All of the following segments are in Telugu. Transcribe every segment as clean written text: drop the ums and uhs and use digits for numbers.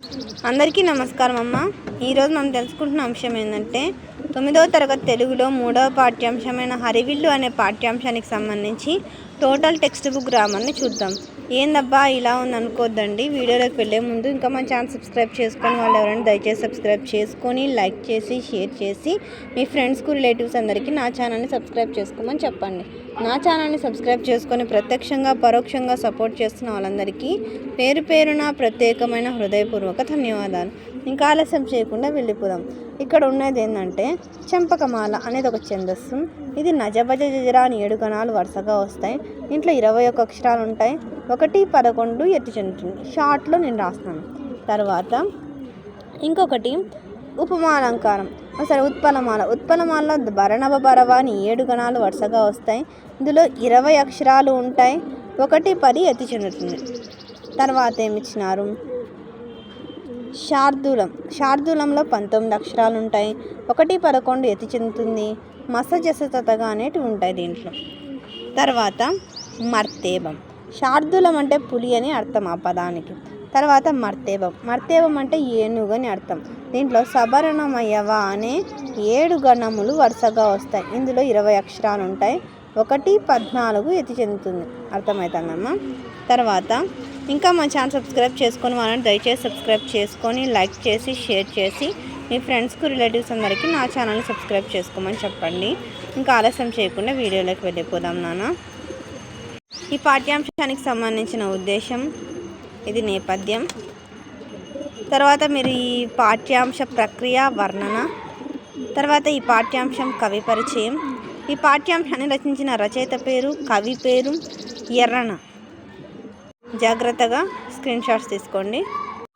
అందరికీ నమస్కారం అమ్మ. ఈరోజు మనం తెలుసుకుంటున్న అంశం ఏంటంటే 9వ తరగతి తెలుగులో 3వ పాఠ్యాంశమైన హరివిల్లు అనే పాఠ్యాంశానికి సంబంధించి టోటల్ టెక్స్ట్ బుక్ గ్రామర్ని చూద్దాం. ఏందబ్బా ఇలా ఉంది అనుకోద్దండి. వీడియోలోకి వెళ్ళే ముందు ఇంకా మన ఛానల్ సబ్స్క్రైబ్ చేసుకొని వాళ్ళు ఎవరైనా దయచేసి సబ్స్క్రైబ్ చేసుకొని లైక్ చేసి షేర్ చేసి మీ ఫ్రెండ్స్కు రిలేటివ్స్ అందరికీ నా ఛానల్ని సబ్స్క్రైబ్ చేసుకోమని చెప్పండి. నా ఛానల్ని సబ్స్క్రైబ్ చేసుకొని ప్రత్యక్షంగా పరోక్షంగా సపోర్ట్ చేస్తున్న వాళ్ళందరికీ పేరు పేరున ప్రత్యేకమైన హృదయపూర్వక ధన్యవాదాలు. ఇంకా ఆలస్యం చేయకుండా వెళ్ళిపోదాం. ఇక్కడ ఉన్నది ఏంటంటే చెంపకమాల అనేది ఒక ఛందస్సు. ఇది నజభజ జజరా అని 7 గణాలు వరుసగా వస్తాయి. ఇంట్లో 21 అక్షరాలు ఉంటాయి. 1, 11 ఎత్తి చెందుతుంది. షార్ట్లో నేను రాస్తున్నాను. తర్వాత ఇంకొకటి ఉపమాలంకారం, ఉత్పలమాల. ఉత్పలమాలలో భరణవ భరవ అని 7 గణాలు వరుసగా వస్తాయి. ఇందులో 20 అక్షరాలు ఉంటాయి. 1, 10 ఎత్తి చెందుతుంది. తర్వాత ఏమిచ్చినారు శార్దూలం. శార్దూలంలో 19 అక్షరాలు ఉంటాయి. 1, 11 ఎత్తి చెందుతుంది. మసజసతగా అనేటివి ఉంటాయి దీంట్లో. తర్వాత మర్తేబం. శార్దూలం అంటే పులి అని అర్థం ఆ పదానికి. తర్వాత మర్తేబం. మర్తేబం అంటే ఏనుగు అని అర్థం. దీంట్లో సబరణమయవ అనే 7 గణములు వరుసగా వస్తాయి. ఇందులో 20 అక్షరాలు ఉంటాయి. 1, 14 ఎత్తి చెందుతుంది. అర్థమవుతుందమ్మా. తర్వాత ఇంకా మా ఛానల్ సబ్స్క్రైబ్ చేసుకొని వాళ్ళని దయచేసి సబ్స్క్రైబ్ చేసుకొని లైక్ చేసి షేర్ చేసి మీ ఫ్రెండ్స్కు రిలేటివ్స్ అందరికీ నా ఛానల్ని సబ్స్క్రైబ్ చేసుకోమని చెప్పండి. ఇంకా ఆలస్యం చేయకుండా వీడియోలోకి వెళ్ళిపోదాం నాన్న. ఈ పాఠ్యాంశానికి సంబంధించిన ఉద్దేశం, ఇది నేపథ్యం. తర్వాత మీరు ఈ పాఠ్యాంశ ప్రక్రియ వర్ణన, తర్వాత ఈ పాఠ్యాంశం కవి పరిచయం, ఈ పాఠ్యాంశాన్ని రచించిన రచయిత పేరు, కవి పేరు, ఎర్రన. జాగ్రత్తగా స్క్రీన్ షాట్స్ తీసుకోండి.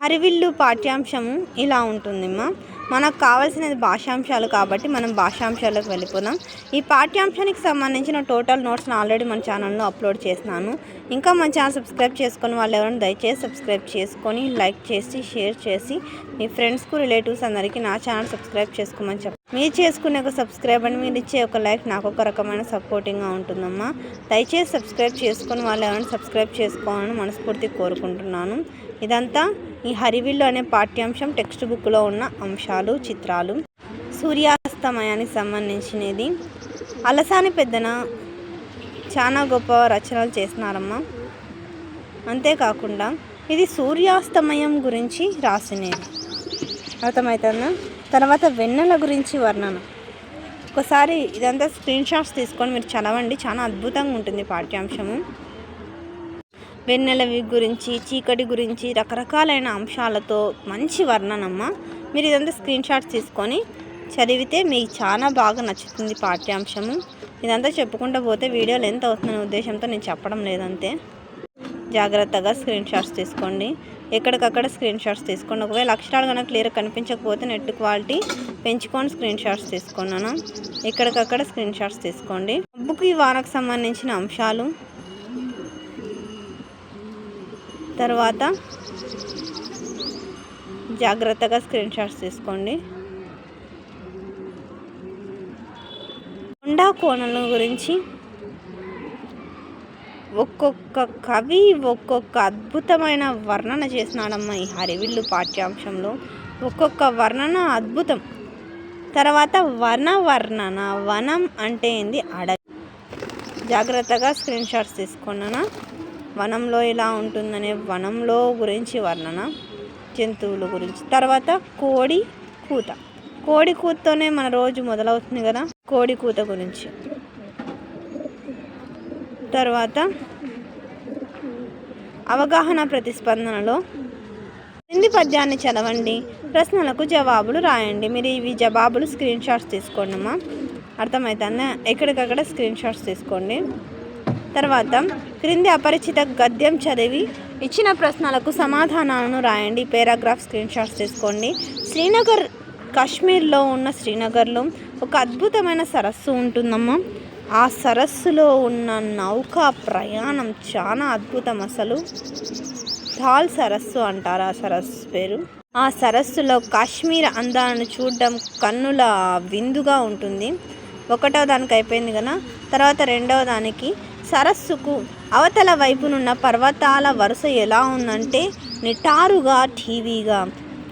హరివిల్లు పాఠ్యాంశము ఇలా ఉంటుందమ్మా. మనకు కావాల్సినది భాషాంశాలు కాబట్టి మనం భాషాంశాలకు వెళ్ళిపోదాం. ఈ పాఠ్యాంశానికి సంబంధించిన టోటల్ నోట్స్ని ఆల్రెడీ మన ఛానల్లో అప్లోడ్ చేసినాను. ఇంకా మన ఛానల్ సబ్స్క్రైబ్ చేసుకొని వాళ్ళు ఎవరైనా దయచేసి సబ్స్క్రైబ్ చేసుకొని లైక్ చేసి షేర్ చేసి మీ ఫ్రెండ్స్కు రిలేటివ్స్ అందరికీ నా ఛానల్ సబ్స్క్రైబ్ చేసుకోమని చెప్పండి. మీరు చేసుకునే ఒక సబ్స్క్రైబ్ అని మీరు ఇచ్చే ఒక లైక్ నాకు ఒక రకమైన సపోర్టింగ్గా ఉంటుందమ్మా. దయచేసి సబ్స్క్రైబ్ చేసుకొని వాళ్ళు ఎవరైనా సబ్స్క్రైబ్ చేసుకోవాలని మనస్ఫూర్తిగా కోరుకుంటున్నాను. ఇదంతా ఈ హరివిల్లు అనే పాఠ్యాంశం టెక్స్ట్ బుక్లో ఉన్న అంశాలు, చిత్రాలు. సూర్యాస్తమయానికి సంబంధించినది. అలసాని పెద్దన చాలా గొప్ప రచనలు చేస్తున్నారమ్మా. అంతేకాకుండా ఇది సూర్యాస్తమయం గురించి రాసినది. అర్థమవుతుందా? తర్వాత వెన్నెల గురించి వర్ణన. ఒకసారి ఇదంతా స్క్రీన్ షాట్స్ తీసుకొని మీరు చదవండి. చాలా అద్భుతంగా ఉంటుంది పాఠ్యాంశము. వెన్నెల గురించి, చీకటి గురించి రకరకాలైన అంశాలతో మంచి వర్ణనమ్మ. మీరు ఇదంతా స్క్రీన్ షాట్స్ తీసుకొని చదివితే మీకు చాలా బాగా నచ్చుతుంది పాఠ్యాంశము. ఇదంతా చెప్పుకుంటూ పోతే వీడియోలు ఎంత అవుతుందనే ఉద్దేశంతో నేను చెప్పడం లేదంతే. జాగ్రత్తగా స్క్రీన్ షాట్స్ తీసుకోండి. ఎక్కడికక్కడ స్క్రీన్ షాట్స్ తీసుకోండి. ఒకవేళ అక్షరాలు కనుక క్లియర్ కనిపించకపోతే నెట్ క్వాలిటీ పెంచుకొని స్క్రీన్ షాట్స్ తీసుకున్నాను. ఎక్కడికక్కడ స్క్రీన్ షాట్స్ తీసుకోండి. మబ్బుకి వానకు సంబంధించిన అంశాలు, తర్వాత జాగ్రత్తగా స్క్రీన్ షాట్స్ తీసుకోండి. కొండా కోణల గురించి ఒక్కొక్క కవి ఒక్కొక్క అద్భుతమైన వర్ణన చేసినాడమ్మా ఈ హరివిల్లు పాఠ్యాంశంలో. ఒక్కొక్క వర్ణన అద్భుతం. తర్వాత వర్ణన. వనం అంటే ఏంది? అడవి. జాగ్రత్తగా స్క్రీన్ షాట్స్ తీసుకున్నాను. వనంలో ఇలా ఉంటుందనే వనంలో గురించి వర్ణన, జంతువుల గురించి. తర్వాత కోడి కూత. కోడి కూతతోనే మన రోజు మొదలవుతుంది కదా, కోడి కూత గురించి. తర్వాత అవగాహన ప్రతిస్పందనలో కింది పద్యాన్ని చదవండి, ప్రశ్నలకు జవాబులు రాయండి. మీరు ఇవి జవాబులు స్క్రీన్ షాట్స్ తీసుకోండి అమ్మా. అర్థమవుతుందా? ఎక్కడికక్కడ స్క్రీన్ షాట్స్ తీసుకోండి. తర్వాత క్రింది అపరిచిత గద్యం చదివి ఇచ్చిన ప్రశ్నలకు సమాధానాలను రాయండి. పారాగ్రాఫ్ స్క్రీన్ షాట్స్ తీసుకోండి. శ్రీనగర్, కాశ్మీర్లో ఉన్న శ్రీనగర్లో ఒక అద్భుతమైన సరస్సు ఉంటుందమ్మా. ఆ సరస్సులో ఉన్న నౌకా ప్రయాణం చాలా అద్భుతం. అసలు ధాల్ సరస్సు అంటారు ఆ సరస్సు పేరు. ఆ సరస్సులో కాశ్మీర్ అందాలను చూడడం కన్నుల విందుగా ఉంటుంది. 1వ దానికి అయిపోయింది కదా. తర్వాత 2వ దానికి సరస్సుకు అవతల వైపునున్న పర్వతాల వరుస ఎలా ఉందంటే నిటారుగా ఠీవీగా.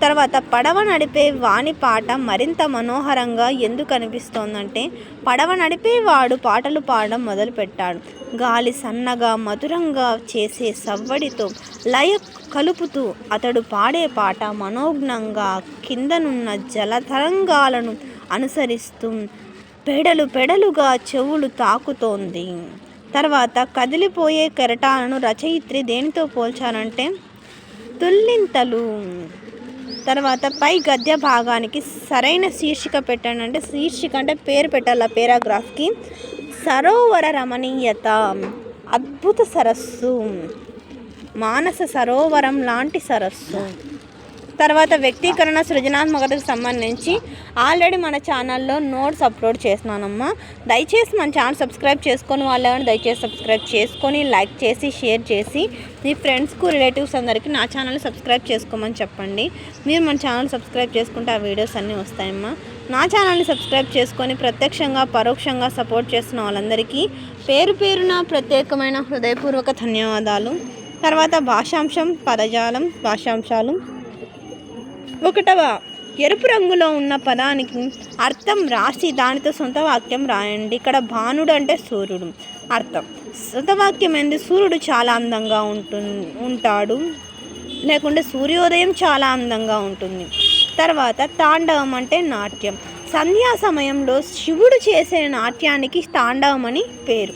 తర్వాత పడవ నడిపే వాని పాట మరింత మనోహరంగా ఎందుకు అనిపిస్తోందంటే పడవ నడిపేవాడు పాటలు పాడడం మొదలుపెట్టాడు. గాలి సన్నగా మధురంగా చేసే సవ్వడితో లయ కలుపుతూ అతడు పాడే పాట మనోజ్ఞంగా కిందనున్న జలతరంగాలను అనుసరిస్తూ పెడలు పెడలుగా చెవులు తాకుతోంది. తర్వాత కదిలిపోయే కెరటాలను రచయిత్రి దేనితో పోల్చారంటే తుల్లింతలు. తర్వాత పై గద్య భాగానికి సరైన శీర్షిక పెట్టండి అంటే శీర్షిక అంటే పేరు పెట్టాల పేరాగ్రాఫ్కి. సరోవర రమణీయత, అద్భుత సరస్సు, మానస సరోవరం లాంటి సరస్సు. తర్వాత వ్యక్తీకరణ సృజనాత్మకతకు సంబంధించి ఆల్రెడీ మన ఛానల్లో నోట్స్ అప్లోడ్ చేస్తున్నానమ్మా. దయచేసి మన ఛానల్ సబ్స్క్రైబ్ చేసుకొని వాళ్ళని దయచేసి సబ్స్క్రైబ్ చేసుకొని లైక్ చేసి షేర్ చేసి మీ ఫ్రెండ్స్కు రిలేటివ్స్ అందరికీ నా ఛానల్ సబ్స్క్రైబ్ చేసుకోమని చెప్పండి. మీరు మన ఛానల్ సబ్స్క్రైబ్ చేసుకుంటే ఆ వీడియోస్ అన్నీ వస్తాయమ్మా. నా ఛానల్ని సబ్స్క్రైబ్ చేసుకొని ప్రత్యక్షంగా పరోక్షంగా సపోర్ట్ చేస్తున్న వాళ్ళందరికీ పేరు పేరున ప్రత్యేకమైన హృదయపూర్వక ధన్యవాదాలు. తర్వాత భాషాంశం, పదజాలం, భాషాంశాలు. 1వ ఎరుపు రంగులో ఉన్న పదానికి అర్థం రాసి దానితో సొంత వాక్యం రాయండి. ఇక్కడ భానుడు అంటే సూర్యుడు. అర్థం సొంత వాక్యం ఏంది? సూర్యుడు చాలా అందంగా ఉంటాడు, లేకుంటే సూర్యోదయం చాలా అందంగా ఉంటుంది. తర్వాత తాండవం అంటే నాట్యం. సంధ్యా సమయంలో శివుడు చేసే నాట్యానికి తాండవం అని పేరు.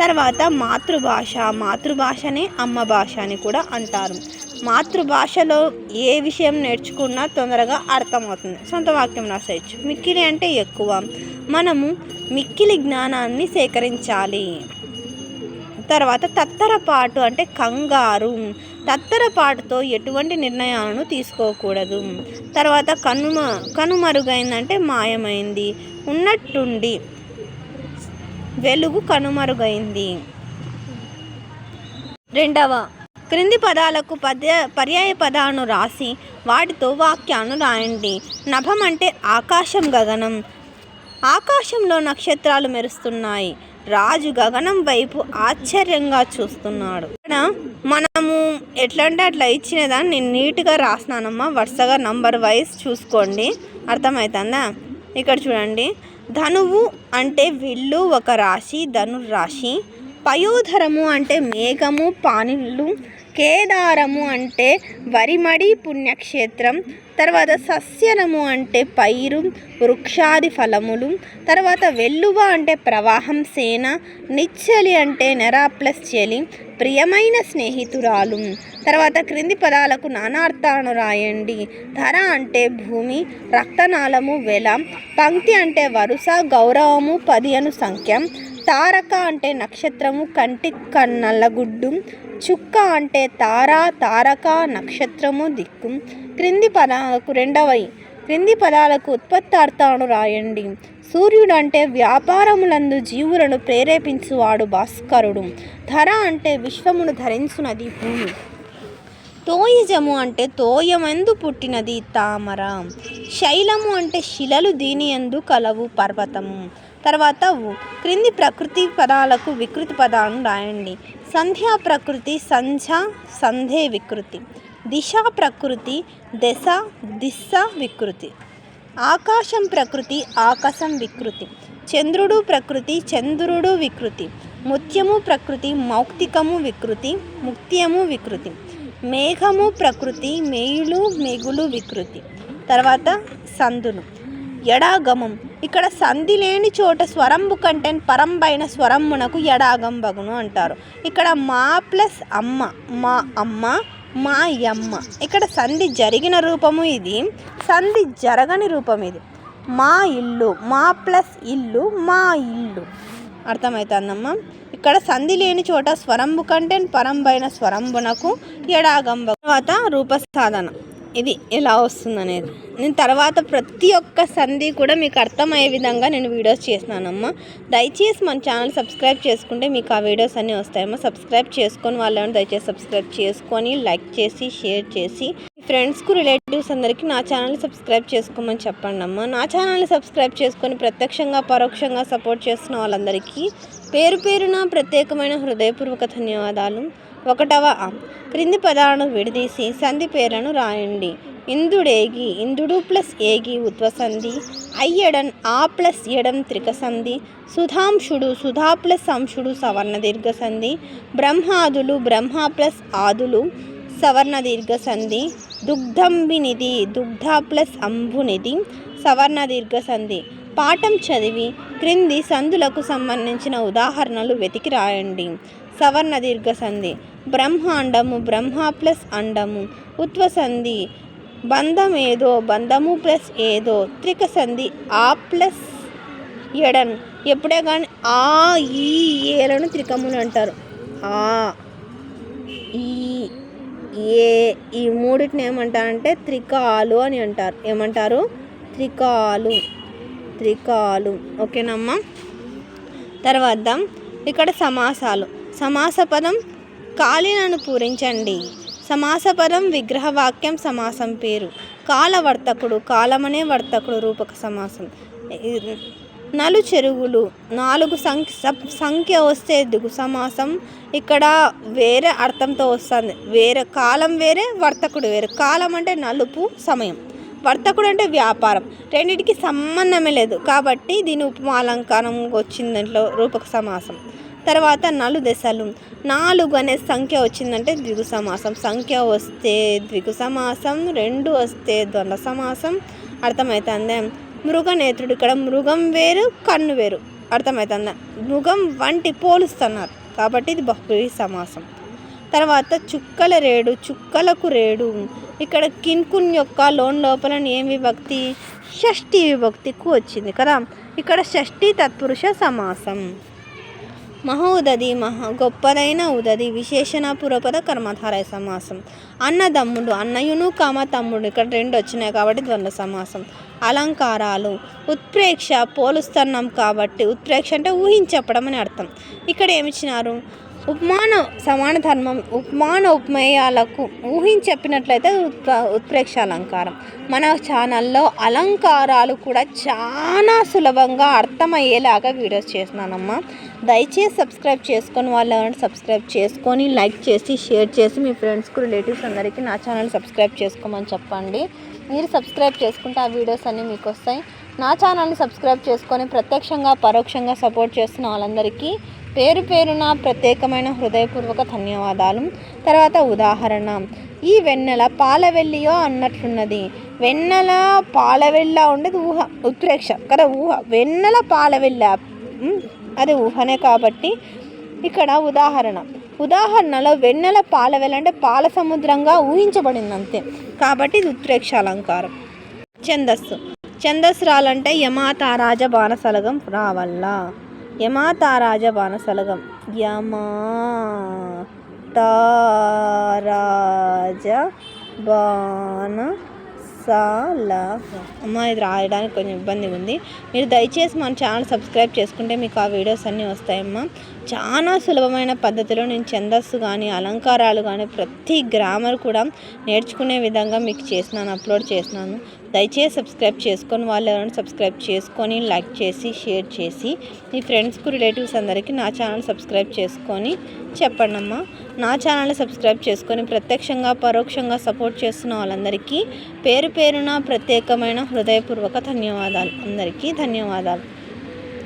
తర్వాత మాతృభాష. మాతృభాషనే అమ్మ భాష అని కూడా అంటారు. మాతృభాషలో ఏ విషయం నేర్చుకున్నా తొందరగా అర్థమవుతుంది, సొంత వాక్యం రాసేయచ్చు. మిక్కిలి అంటే ఎక్కువ. మనము మిక్కిలి జ్ఞానాన్ని సేకరించాలి. తర్వాత తత్తరపాటు అంటే కంగారు. తత్తరపాటుతో ఎటువంటి నిర్ణయాలను తీసుకోకూడదు. తర్వాత కనుమరుగైందంటే మాయమైంది. ఉన్నట్టుండి వెలుగు కనుమరుగైంది. 2వ క్రింది పదాలకు పర్యాయ పదాలను రాసి వాటితో వాక్యాలను రాయండి. నభం అంటే ఆకాశం, గగనం. ఆకాశంలో నక్షత్రాలు మెరుస్తున్నాయి. రాజు గగనం వైపు ఆశ్చర్యంగా చూస్తున్నాడు. ఇక్కడ మనము ఎట్లా అంటే అట్లా ఇచ్చినదాన్ని నేను నీట్గా రాసినానమ్మా. వరుసగా నంబర్ వైజ్ చూసుకోండి, అర్థమవుతుందా? ఇక్కడ చూడండి. ధనువు అంటే విల్లు, ఒక రాశి, ధనుర్రాశి. పయోధరము అంటే మేఘము, పానిళ్ళు. కేదారము అంటే వరిమడి, పుణ్యక్షేత్రం. తర్వాత సస్యనము అంటే పైరు, వృక్షాది ఫలములు. తర్వాత వెల్లువ అంటే ప్రవాహం, సేన. నిచ్చలి అంటే నెర ప్లస్ చలి, ప్రియమైన స్నేహితురాలు. తర్వాత క్రింది పదాలకు నానార్థాలను రాయండి. ధర అంటే భూమి, రక్తనాళము, వెల. పంక్తి అంటే వరుస, గౌరవము, 10 అను సంఖ్య. తారక అంటే నక్షత్రము, కంటి నల్లగుడ్డు. చుక్క అంటే తార, తారక, నక్షత్రము, దిక్కు. క్రింది పదాలకు 2వ క్రింది పదాలకు ఉత్పత్తార్థాలను రాయండి. సూర్యుడు అంటే వ్యాపారములందు జీవులను ప్రేరేపించువాడు భాస్కరుడు. ధర అంటే విశ్వమును ధరించునది భూమి. తోయిజము అంటే తోయమందు పుట్టినది తామర. శైలము అంటే శిలలు దీనియందు కలవు పర్వతము. తర్వాత క్రింది ప్రకృతి పదాలకు వికృతి పదాలను రాయండి. సంధ్యా ప్రకృతి, సంధ్య, సంధే వికృతి. దిశ ప్రకృతి, దశ, దిశ వికృతి. ఆకాశం ప్రకృతి, ఆకాశం వికృతి. చంద్రుడు ప్రకృతి, చంద్రుడు వికృతి. ముత్యము ప్రకృతి, మౌక్తికము వికృతి, ముక్త్యము వికృతి. మేఘము ప్రకృతి, మేయులు, మెగులు వికృతి. తర్వాత సందులు. ఎడాగమం. ఇక్కడ సంధి లేని చోట స్వరంబు కంటే పరంబైన స్వరమునకు ఎడాగం బగును అంటారు. ఇక్కడ మా ప్లస్ అమ్మ, మా అమ్మ, మా యమ్మ. ఇక్కడ సంధి జరిగిన రూపము ఇది, సంధి జరగని రూపం ఇది. మా ఇల్లు, మా ప్లస్ ఇల్లు, మా ఇల్లు. అర్థమవుతుందమ్మా? ఇక్కడ సంధి లేని చోట స్వరంబు కంటే పరంబైన స్వరంబునకు ఎడాగంబ. తర్వాత రూపసాధన, ఇది ఎలా వస్తుందనేది నేను తర్వాత ప్రతి ఒక్క సంధి కూడా మీకు అర్థమయ్యే విధంగా నేను వీడియోస్ చేస్తున్నానమ్మా. దయచేసి మన ఛానల్ సబ్స్క్రైబ్ చేసుకుంటే మీకు ఆ వీడియోస్ అన్నీ వస్తాయమ్మా. సబ్స్క్రైబ్ చేసుకొని వాళ్ళని దయచేసి సబ్స్క్రైబ్ చేసుకొని లైక్ చేసి షేర్ చేసి ఫ్రెండ్స్కు రిలేటివ్స్ అందరికీ నా ఛానల్ని సబ్స్క్రైబ్ చేసుకోమని చెప్పండి అమ్మ. నా ఛానల్ని సబ్స్క్రైబ్ చేసుకొని ప్రత్యక్షంగా పరోక్షంగా సపోర్ట్ చేస్తున్న వాళ్ళందరికీ పేరు పేరున ప్రత్యేకమైన హృదయపూర్వక ధన్యవాదాలు. ఒకటవ క్రింది పదాలను విడదీసి సంధి పేర్లను రాయండి. ఇందుడేగి, ఇందుడు ప్లస్ ఏగి ఉత్వసంధి. అయ్యడన్, ఆ ప్లస్ ఎడం త్రికసంధి. సుధాంశుడు, సుధా ప్లస్ అంశుడు సవర్ణ దీర్ఘ సంధి. బ్రహ్మాదులు, బ్రహ్మ ప్లస్ ఆదులు సవర్ణ దీర్ఘ సంధి. దుగ్ధంబినిధి, దుగ్ధ ప్లస్ అంబునిధి సవర్ణ దీర్ఘ సంధి. పాఠం చదివి క్రింది సంధులకు సంబంధించిన ఉదాహరణలు వెతికి రాయండి. సవర్ణ దీర్ఘ సంధి బ్రహ్మాండము, బ్రహ్మ ప్లస్ అండము. ఉత్వసంధి బంధమేదో, బంధము ప్లస్ ఏదో. త్రిక సంధి ఆ ప్లస్ ఎడన్. ఎప్పుడే కానీ ఆ, ఈ, ఏలను త్రికములు అంటారు. ఆ, ఈ, ఏ, ఈ మూడింటిని ఏమంటారంటే త్రికాలు అని అంటారు. ఏమంటారు? త్రికాలు, త్రికాలు. ఓకేనమ్మా. తర్వాత ఇక్కడ సమాసాలు. సమాస పదం ఖాళీలను పూరించండి. సమాస పదం విగ్రహవాక్యం, సమాసం పేరు. కాలవర్తకుడు, కాలమనే వర్తకుడు రూపక సమాసం. నలు చెరుగులు, 4 సంఖ్య వస్తే దిగు సమాసం. ఇక్కడ వేరే అర్థంతో వస్తుంది. వేరే కాలం వేరే, వర్తకుడు వేరే. కాలం అంటే నలుపు సమయం, వర్తకుడు అంటే వ్యాపారం. రెండింటికి సంబంధమే లేదు కాబట్టి దీని ఉపమాలంకారం వచ్చింది దాంట్లో రూపక సమాసం. తర్వాత నలు దశలు. 4 అనే సంఖ్య వచ్చిందంటే ద్విగు సమాసం. సంఖ్య వస్తే ద్విగు సమాసం, 2 వస్తే ద్వంద్వ సమాసం. అర్థమవుతుంది. మృగనేత్రుడు, ఇక్కడ మృగం వేరు, కన్ను వేరు. అర్థమవుతుంది. మృగం వంటి పోలుస్తున్నారు కాబట్టి ఇది బహువ్రీహి సమాసం. తర్వాత చుక్కల రేడు, చుక్కలకు రేడు. ఇక్కడ కిన్కున్ యొక్క లోపల ఏం విభక్తి? షష్ఠీ విభక్తికి వచ్చింది కదా. ఇక్కడ షష్ఠీ తత్పురుష సమాసం. మహోదది, గొప్పదైన ఉదది విశేషణ పూర్వపద కర్మధారయ సమాసం. అన్నదమ్ముడు, అన్నయును తమ్ముడు. ఇక్కడ 2 వచ్చినాయి కాబట్టి ద్వంద్వ సమాసం. అలంకారాలు. ఉత్ప్రేక్ష పోలుస్తున్నాం కాబట్టి ఉత్ప్రేక్ష అంటే ఊహించప్పడం అని అర్థం. ఇక్కడ ఏమిచ్చినారు? ఉపమాన సమాన ధర్మం, ఉపమాన ఉపమేయాలకు ఊహించెప్పినట్లయితే ఉత్ప్రేక్ష అలంకారం. మన ఛానల్లో అలంకారాలు కూడా చాలా సులభంగా అర్థమయ్యేలాగా వీడియోస్ చేస్తున్నానమ్మా. దయచేసి సబ్స్క్రైబ్ చేసుకొని వాళ్ళు సబ్స్క్రైబ్ చేసుకొని లైక్ చేసి షేర్ చేసి మీ ఫ్రెండ్స్కు రిలేటివ్స్ అందరికీ నా ఛానల్ సబ్స్క్రైబ్ చేసుకోమని చెప్పండి. మీరు సబ్స్క్రైబ్ చేసుకుంటే ఆ వీడియోస్ అన్నీ మీకు వస్తాయి. నా ఛానల్ని సబ్స్క్రైబ్ చేసుకొని ప్రత్యక్షంగా పరోక్షంగా సపోర్ట్ చేస్తున్న వాళ్ళందరికీ పేరు పేరున ప్రత్యేకమైన హృదయపూర్వక ధన్యవాదాలు. తర్వాత ఉదాహరణ. ఈ వెన్నెల పాలవెల్లియో అన్నట్లున్నది. వెన్నెల పాలవెల్ల ఉండేది ఊహ, ఉత్ప్రేక్ష కదా. ఊహ వెన్నెల పాలవెల్ల అది ఊహనే కాబట్టి ఇక్కడ ఉదాహరణలో వెన్నెల పాలవెల్ల అంటే పాల సముద్రంగా ఊహించబడింది అంతే కాబట్టి ఇది ఉత్ప్రేక్ష అలంకారం. ఛందస్సు రాలంటే యమాతారాజ బాణసలగం రావల్ల. యమాతారాజ బాణసలగం. యమాతారాజ బాణసలగం. అమ్మ ఇది రాయడానికి కొంచెం ఇబ్బందిగా ఉంది. మీరు దయచేసి మన ఛానల్ సబ్స్క్రైబ్ చేసుకుంటే మీకు ఆ వీడియోస్ అన్నీ వస్తాయమ్మా. చాలా సులభమైన పద్ధతిలో నేను ఛందస్సు కానీ అలంకారాలు కానీ ప్రతి గ్రామర్ కూడా నేర్చుకునే విధంగా మీకు అప్లోడ్ చేసినాను. దయచేసి సబ్స్క్రైబ్ చేసుకొని వాళ్ళు ఎవరైనా సబ్స్క్రైబ్ చేసుకొని లైక్ చేసి షేర్ చేసి మీ ఫ్రెండ్స్కు రిలేటివ్స్ అందరికీ నా ఛానల్ సబ్స్క్రైబ్ చేసుకొని చెప్పండి అమ్మా. నా ఛానల్ని సబ్స్క్రైబ్ చేసుకొని ప్రత్యక్షంగా పరోక్షంగా సపోర్ట్ చేస్తున్న వాళ్ళందరికీ పేరు పేరున ప్రత్యేకమైన హృదయపూర్వక ధన్యవాదాలు. అందరికీ ధన్యవాదాలు.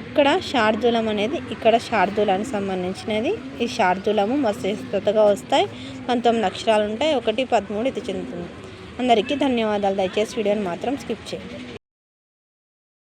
ఇక్కడ శార్దూలం అనేది ఇక్కడ శార్దూలానికి సంబంధించినది. ఈ శార్దూలము మస్తగా వస్తాయి. 19 అక్షరాలు ఉంటాయి. 1, 13 ఇది చెందుతుంది. అందరికీ ధన్యవాదాలు. దయచేసి వీడియోని మాత్రం స్కిప్ చేయండి.